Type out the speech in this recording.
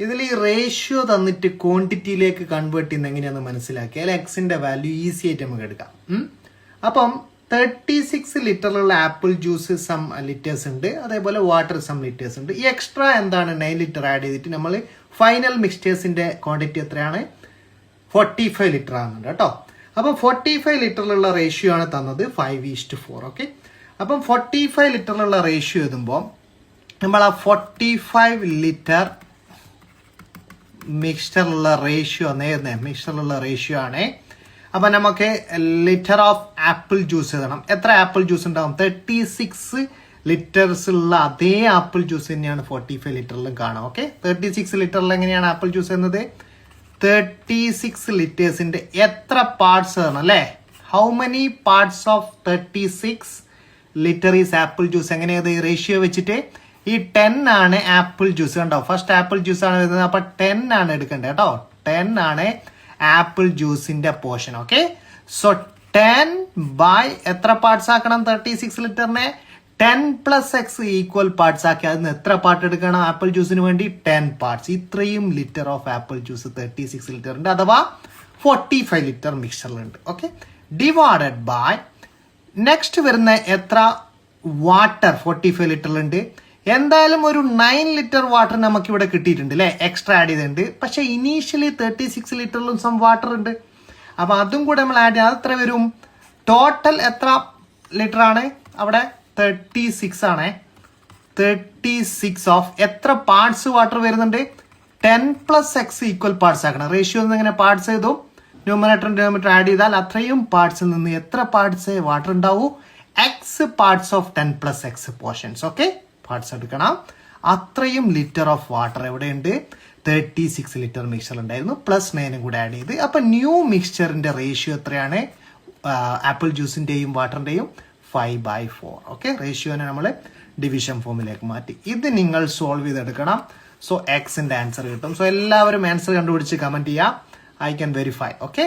ഇതിൽ ഈ റേഷ്യോ തന്നിട്ട് ക്വാണ്ടിറ്റിയിലേക്ക് കൺവേർട്ട് ചെയ്യുന്ന എങ്ങനെയാണെന്ന് മനസ്സിലാക്കിയാൽ എക്സിന്റെ വാല്യൂ ഈസി ആയിട്ട് നമുക്ക് എടുക്കാം. അപ്പം 36 ലിറ്ററുള്ള ആപ്പിൾ ജ്യൂസ് സം ലിറ്റേഴ്സ് ഉണ്ട്, അതേപോലെ വാട്ടർ സം ലിറ്റേഴ്സ് ഉണ്ട്. ഈ എക്സ്ട്രാ എന്താണ് 9 ലിറ്റർ ആഡ് ചെയ്തിട്ട് നമ്മൾ ഫൈനൽ മിക്സ്ചേഴ്സിന്റെ ക്വാണ്ടിറ്റി എത്രയാണ് 45 ലിറ്റർ ആകുന്നുണ്ട് കേട്ടോ. അപ്പം 45 ലിറ്ററിലുള്ള റേഷ്യോ ആണ് തന്നത് 5:4. ഓക്കെ, അപ്പം 45 ലിറ്ററിലുള്ള റേഷ്യോ എഴുതുമ്പോൾ നമ്മൾ ആ 45 ലിറ്റർ മിക്സ്ചറിലുള്ള റേഷ്യോ മിക്സ്ചറിലുള്ള റേഷ്യോ ആണ്. അപ്പം നമുക്ക് ലിറ്റർ ഓഫ് ആപ്പിൾ ജ്യൂസ് എഴുതണം. എത്ര ആപ്പിൾ ജ്യൂസ് ഉണ്ടാവും? 36 ലിറ്റേഴ്സ് ഉള്ള അതേ ആപ്പിൾ ജ്യൂസ് തന്നെയാണ് 45 ലിറ്ററിലും കാണാം. ഓക്കെ, 36 ലിറ്ററിൽ എങ്ങനെയാണ് ആപ്പിൾ ജ്യൂസ് എന്നത്? 36 ലിറ്റേഴ്സിന്റെ എത്ര പാർട്സ് ആണ് അല്ലേ? How many parts of 36 litre is apple juice? എങ്ങനെയത് റേഷ്യോ വെച്ചിട്ട് ഈ 10 ആണ് ആപ്പിൾ ജ്യൂസ്. കണ്ടോ, ഫസ്റ്റ് ആപ്പിൾ ജ്യൂസ് ആണ് വരുന്നത്. അപ്പൊ 10 ആണ് എടുക്കേണ്ടത് കേട്ടോ. 10 ആണ് ആപ്പിൾ ജ്യൂസിന്റെ പോർഷൻ. ഓക്കെ, സോ 10 ബൈ എത്ര പാർട്സ് ആക്കണം? 36 ലിറ്ററിനെ 10 + x ഈക്വൽ പാർട്സ് ആക്കി അതിന് എത്ര പാർട്ട് എടുക്കണം ആപ്പിൾ ജ്യൂസിന് വേണ്ടി? 10 പാർട്സ്. ഇത്രയും ലിറ്റർ ഓഫ് ആപ്പിൾ ജ്യൂസ് 36 ലിറ്ററിന്റെ അഥവാ 45 ലിറ്റർ മിക്സറിലുണ്ട്. ഓക്കെ, ഡിവൈഡഡ് ബൈ നെക്സ്റ്റ് വരുന്ന എത്ര വാട്ടർ 45 ലിറ്ററിലുണ്ട്? എന്തായാലും ഒരു 9 ലിറ്റർ വാട്ടർ നമുക്ക് ഇവിടെ കിട്ടിയിട്ടുണ്ട് അല്ലെ, എക്സ്ട്രാ ആഡ് ചെയ്തിട്ടുണ്ട്. പക്ഷെ ഇനീഷ്യലി 36 ലിറ്ററിലും സം വാട്ടർ ഉണ്ട്. അപ്പൊ അതും കൂടെ നമ്മൾ ആഡ് ചെയ്യാം. എത്ര വരും? ടോട്ടൽ എത്ര ലിറ്റർ ആണ് അവിടെ? 36 ആണ്. 36 ഓഫ് എത്ര പാർട്സ് വാട്ടർ വരുന്നുണ്ട്? 10 + x ഈക്വൽ പാർട്സ് ആക്കണം. റേഷ്യോ എങ്ങനെ പാർട്സ് ചെയ്തു? ന്യൂമറേറ്റർ ഡിനോമിനേറ്റർ ആഡ് ചെയ്താൽ അത്രയും പാർട്സിൽ നിന്ന് എത്ര പാർട്സ് വാട്ടർ ഉണ്ടാവൂ? x parts of 10 + x portions. Okay, parts എടുക്കണം. അത്രയും ലിറ്റർ ഓഫ് വാട്ടർ എവിടെയുണ്ട്? 36 ലിറ്റർ മിക്സ്ചർ ഉണ്ടായിരുന്നു, +9 കൂടെ ആഡ് ചെയ്ത്. അപ്പൊ ന്യൂ മിക്സ്ചറിന്റെ റേഷ്യോ എത്രയാണ്? ആപ്പിൾ ജ്യൂസിന്റെയും വാട്ടറിന്റെയും 5/4. ഓക്കെ, റേഷ്യോനെ നമ്മൾ ഡിവിഷൻ ഫോമിലേക്ക് മാറ്റി. ഇത് നിങ്ങൾ സോൾവ് ചെയ്തെടുക്കണം. സോ എക്സിന്റെ ആൻസർ കിട്ടും. സോ എല്ലാവരും ആൻസർ കണ്ടുപിടിച്ച് കമന്റ് ചെയ്യാം. I can verify. Okay.